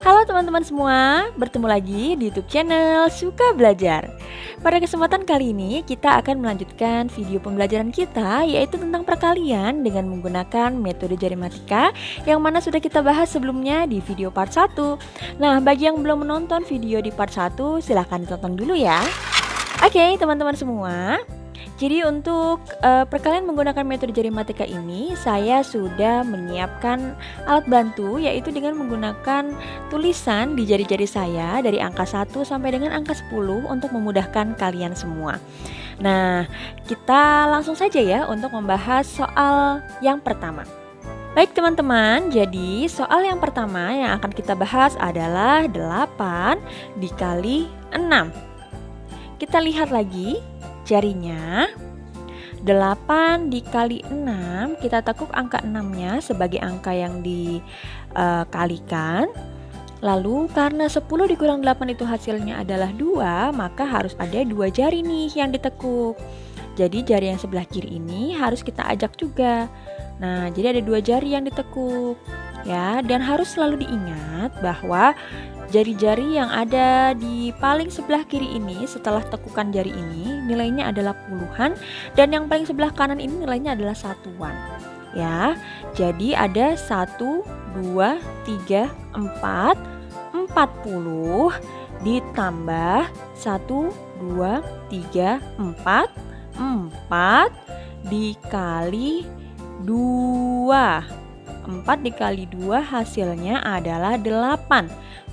Halo teman-teman semua, bertemu lagi di YouTube channel Suka Belajar. Pada kesempatan kali ini kita akan melanjutkan video pembelajaran kita, yaitu tentang perkalian dengan menggunakan metode jari matika yang mana sudah kita bahas sebelumnya di video part 1. Nah, bagi yang belum menonton video di part 1, silahkan ditonton dulu ya. Oke teman-teman semua, jadi untuk perkalian menggunakan metode jari matika ini, saya sudah menyiapkan alat bantu, yaitu dengan menggunakan tulisan di jari-jari saya dari angka 1 sampai dengan angka 10 untuk memudahkan kalian semua. Nah, kita langsung saja ya untuk membahas soal yang pertama. Baik teman-teman, jadi soal yang pertama yang akan kita bahas adalah 8 dikali 6. Kita lihat lagi jarinya. 8 dikali 6, kita tekuk angka 6-nya sebagai angka yang dikalikan. Lalu karena 10 dikurang 8 itu hasilnya adalah 2, maka harus ada 2 jari nih yang ditekuk. Jadi jari yang sebelah kiri ini harus kita ajak juga. Nah, jadi ada 2 jari yang ditekuk ya, dan harus selalu diingat bahwa jari-jari yang ada di paling sebelah kiri ini setelah tekukan jari ini nilainya adalah puluhan, dan yang paling sebelah kanan ini nilainya adalah satuan ya. Jadi ada 1, 2, 3, 4, 40 ditambah 1, 2, 3, 4, 4 dikali 2. 4 dikali 2 hasilnya adalah 8.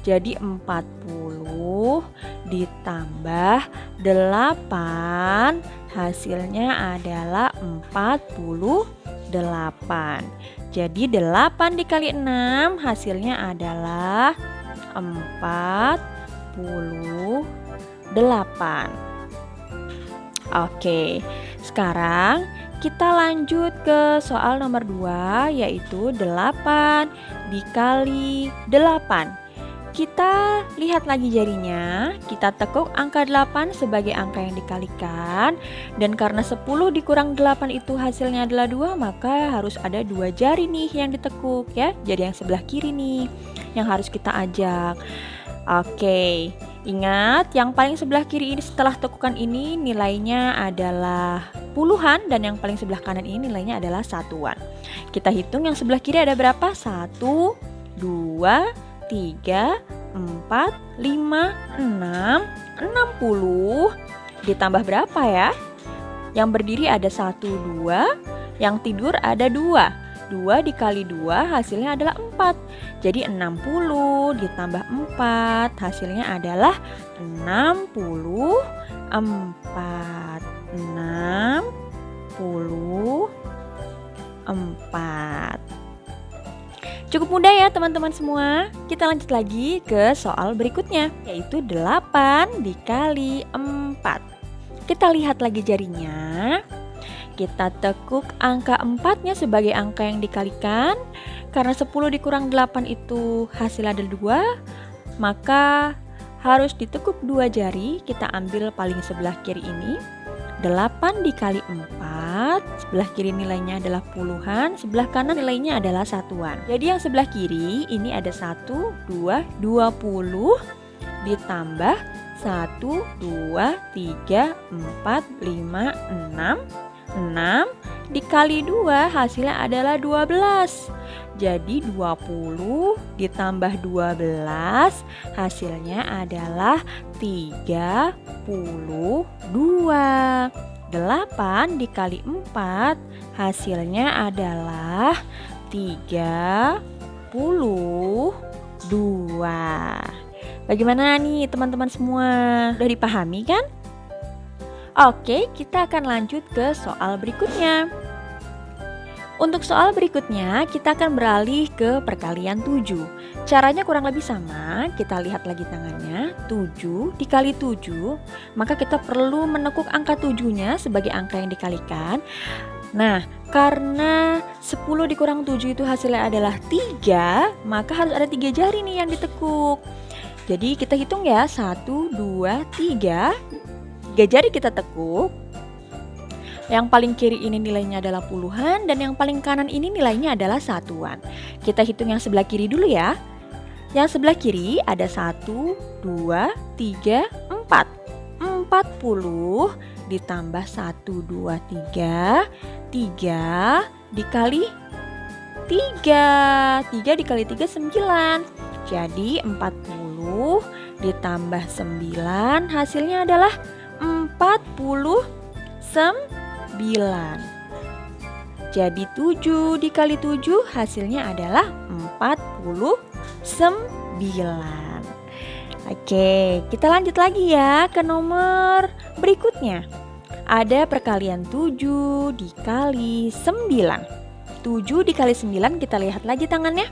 Jadi 40 ditambah 8 hasilnya adalah 48. Jadi 8 dikali 6 hasilnya adalah 48. Oke, sekarang kita lanjut ke soal nomor 2, yaitu 8 dikali 8. Kita lihat lagi jarinya, kita tekuk angka 8 sebagai angka yang dikalikan, dan karena 10 dikurang 8 itu hasilnya adalah 2, maka harus ada 2 jari nih yang ditekuk ya, jari yang sebelah kiri nih yang harus kita ajak. Oke, ingat yang paling sebelah kiri ini setelah tekukan ini nilainya adalah puluhan, dan yang paling sebelah kanan ini nilainya adalah satuan. Kita hitung yang sebelah kiri ada berapa? 1, 2, 3, 4, 5, 6, 60 ditambah berapa ya? Yang berdiri ada 1, 2, yang tidur ada 2. 2 dikali 2 hasilnya adalah 4. Jadi 60 ditambah 4 hasilnya adalah 64. 64. Cukup mudah ya teman-teman semua. Kita lanjut lagi ke soal berikutnya, yaitu 8 dikali 4. Kita lihat lagi jarinya. Kita tekuk angka 4-nya sebagai angka yang dikalikan. Karena 10 dikurang 8 itu hasil ada 2, maka harus ditekuk 2 jari. Kita ambil paling sebelah kiri ini. 8 dikali 4, sebelah kiri nilainya adalah puluhan, sebelah kanan nilainya adalah satuan. Jadi yang sebelah kiri ini ada 1, 2, 20 ditambah 1, 2, 3, 4, 5, 6. 6 dikali 2 hasilnya adalah 12. Jadi 20 ditambah 12 hasilnya adalah 32. 8 dikali 4 hasilnya adalah 32. Bagaimana nih teman-teman semua? Udah dipahami kan? Oke, kita akan lanjut ke soal berikutnya. Untuk soal berikutnya, kita akan beralih ke perkalian 7. Caranya kurang lebih sama, kita lihat lagi tangannya. 7 dikali 7, maka kita perlu menekuk angka 7-nya sebagai angka yang dikalikan. Nah, karena 10 dikurang 7 itu hasilnya adalah 3, maka harus ada 3 jari nih yang ditekuk. Jadi kita hitung ya, 1, 2, 3. 3 jari kita tekuk. Yang paling kiri ini nilainya adalah puluhan, dan yang paling kanan ini nilainya adalah satuan. Kita hitung yang sebelah kiri dulu ya. Yang sebelah kiri ada 1, 2, 3, 4. 40 ditambah 1, 2, 3. 3 dikali 3. 3 dikali 3, 9. Jadi 40 ditambah 9 hasilnya adalah 49. Jadi 7 dikali 7 hasilnya adalah 49. Oke, kita lanjut lagi ya ke nomor berikutnya. Ada perkalian 7 dikali 9. 7 dikali 9, kita lihat lagi tangannya.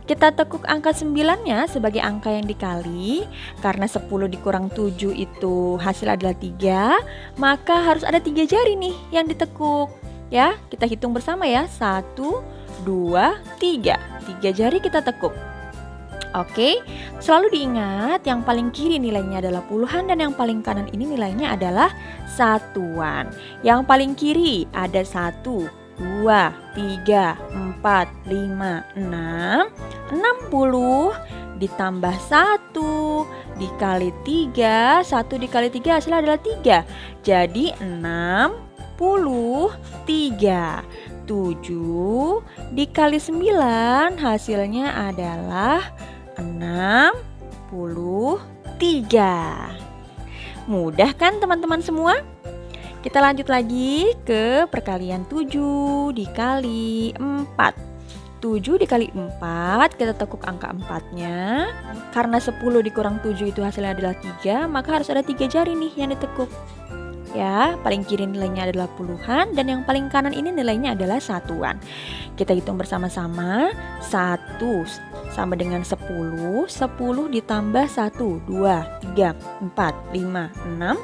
Kita tekuk angka 9-nya sebagai angka yang dikali. Karena 10 dikurang 7 itu hasil adalah 3, maka harus ada 3 jari nih yang ditekuk. Ya, kita hitung bersama ya. 1, 2, 3. 3 jari kita tekuk. Oke, selalu diingat yang paling kiri nilainya adalah puluhan dan yang paling kanan ini nilainya adalah satuan. Yang paling kiri ada 1, 2, 3, 4, 5, 6. 60 ditambah 1 dikali 3. 1 dikali 3 hasilnya adalah 3. Jadi 63. 7 dikali 9 hasilnya adalah 63. Mudah kan teman-teman semua? Kita lanjut lagi ke perkalian 7 dikali 4. 7 dikali 4, kita tekuk angka 4-nya. Karena 10 dikurang 7 itu hasilnya adalah 3, maka harus ada 3 jari nih yang ditekuk. Ya, paling kiri nilainya adalah puluhan dan yang paling kanan ini nilainya adalah satuan. Kita hitung bersama-sama. 1 sama dengan 10. 10 ditambah 1, 2, 3, 4, 5, 6.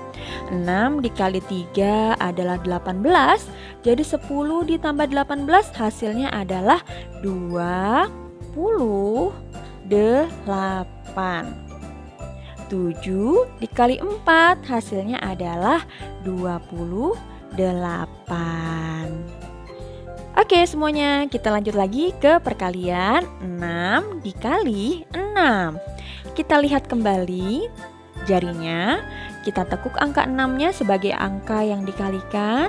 6 dikali 3 adalah 18. Jadi 10 ditambah 18 hasilnya adalah 28. 7 dikali 4 hasilnya adalah 28. Oke semuanya, kita lanjut lagi ke perkalian 6 dikali 6. Kita lihat kembali jarinya. Kita tekuk angka 6-nya sebagai angka yang dikalikan.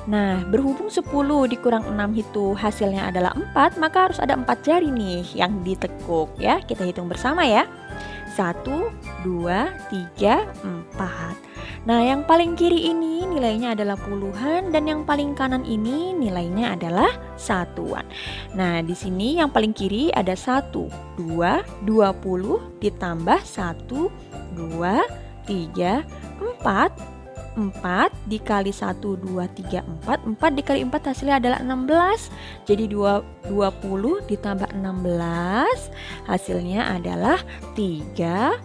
Nah, berhubung 10 dikurang 6 itu hasilnya adalah 4, maka harus ada 4 jari nih yang ditekuk ya. Kita hitung bersama ya. 1, 2, 3, 4. Nah, yang paling kiri ini nilainya adalah puluhan dan yang paling kanan ini nilainya adalah satuan. Nah, di sini yang paling kiri ada 1, 2, 20 ditambah 1, 2, 3, 4. 4 dikali 1, 2, 3, 4. 4 dikali 4 hasilnya adalah 16. Jadi 20 ditambah 16 hasilnya adalah 36.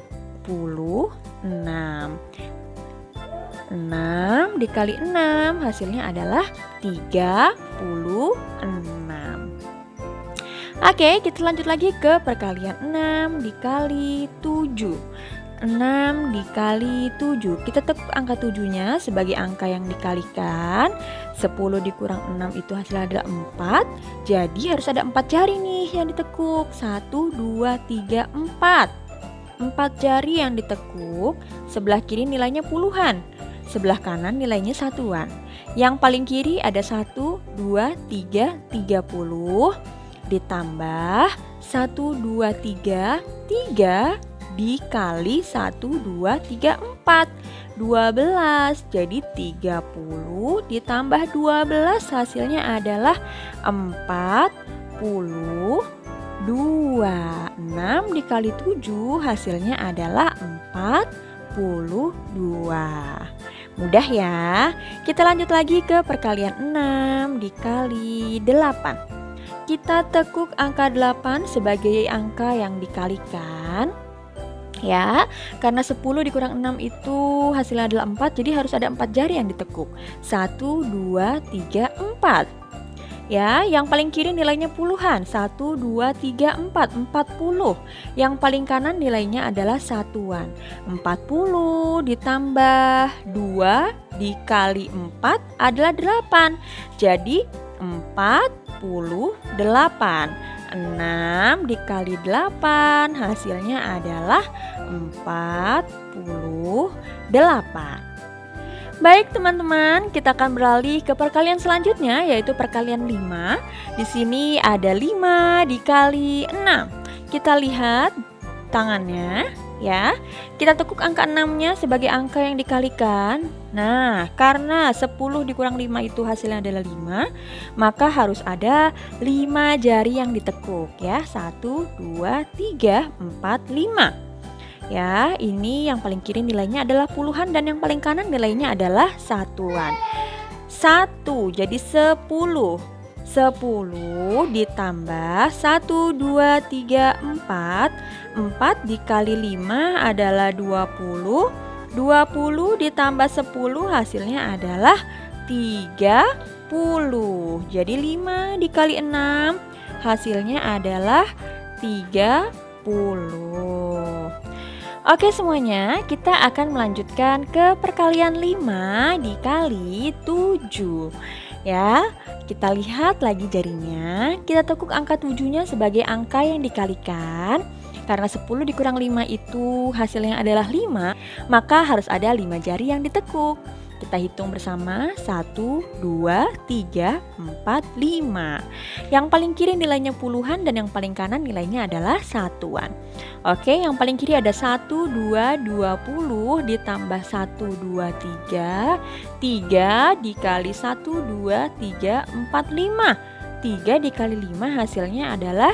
6 dikali 6 hasilnya adalah 36. Oke, kita lanjut lagi ke perkalian 6 dikali 7. 6 dikali 7. Kita tekuk angka 7-nya sebagai angka yang dikalikan. 10 dikurang 6 itu hasilnya adalah 4. Jadi harus ada 4 jari nih yang ditekuk. 1, 2, 3, 4. 4 jari yang ditekuk. Sebelah kiri nilainya puluhan, sebelah kanan nilainya satuan. Yang paling kiri ada 1, 2, 3, 30 ditambah 1, 2, 3, 3 dikali 1, 2, 3, 4. 12. Jadi 30 ditambah 12 hasilnya adalah 42. 6 dikali 7 hasilnya adalah 42. Mudah ya. Kita lanjut lagi ke perkalian 6 dikali 8. Kita tekuk angka 8 sebagai angka yang dikalikan. Ya, karena 10 dikurang 6 itu hasilnya adalah 4, jadi harus ada 4 jari yang ditekuk. 1, 2, 3, 4. Ya, yang paling kiri nilainya puluhan. 1, 2, 3, 4. 40. Yang paling kanan nilainya adalah satuan. 40 ditambah 2 dikali 4 adalah 8. Jadi 48. 6 dikali 8 hasilnya adalah 48. Baik teman-teman, kita akan beralih ke perkalian selanjutnya, yaitu perkalian 5. Di sini ada 5 dikali 6. Kita lihat tangannya ya. Kita tekuk angka 6-nya sebagai angka yang dikalikan. Nah, karena 10 dikurang 5 itu hasilnya adalah 5, maka harus ada 5 jari yang ditekuk ya. 1, 2, 3, 4, 5. Ya, ini yang paling kiri nilainya adalah puluhan dan yang paling kanan nilainya adalah satuan. 1 jadi 10. 10 ditambah 1, 2, 3, 4. 4 dikali 5 adalah 20. 20 ditambah 10 hasilnya adalah 30. Jadi 5 dikali 6 hasilnya adalah 30. Oke semuanya, kita akan melanjutkan ke perkalian 5 dikali 7. Ya, kita lihat lagi jarinya. Kita tekuk angka 7-nya sebagai angka yang dikalikan. Karena 10 dikurang 5 itu hasilnya adalah 5, maka harus ada 5 jari yang ditekuk. Kita hitung bersama 1, 2, 3, 4, 5. Yang paling kiri nilainya puluhan dan yang paling kanan nilainya adalah satuan. Oke, yang paling kiri ada 1, 2, 20 ditambah 1, 2, 3. 3 dikali 1, 2, 3, 4, 5. 3 dikali 5 hasilnya adalah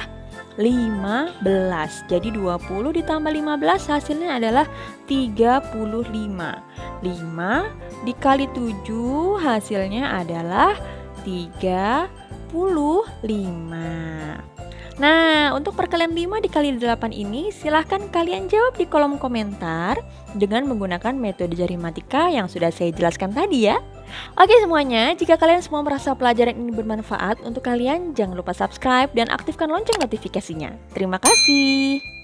15. Jadi 20 ditambah 15 hasilnya adalah 35. 5 dikali 7 hasilnya adalah 35. Nah, untuk perkalian 5 dikali 8 ini silahkan kalian jawab di kolom komentar dengan menggunakan metode jari matika yang sudah saya jelaskan tadi ya. Oke semuanya, jika kalian semua merasa pelajaran ini bermanfaat untuk kalian, jangan lupa subscribe dan aktifkan lonceng notifikasinya. Terima kasih.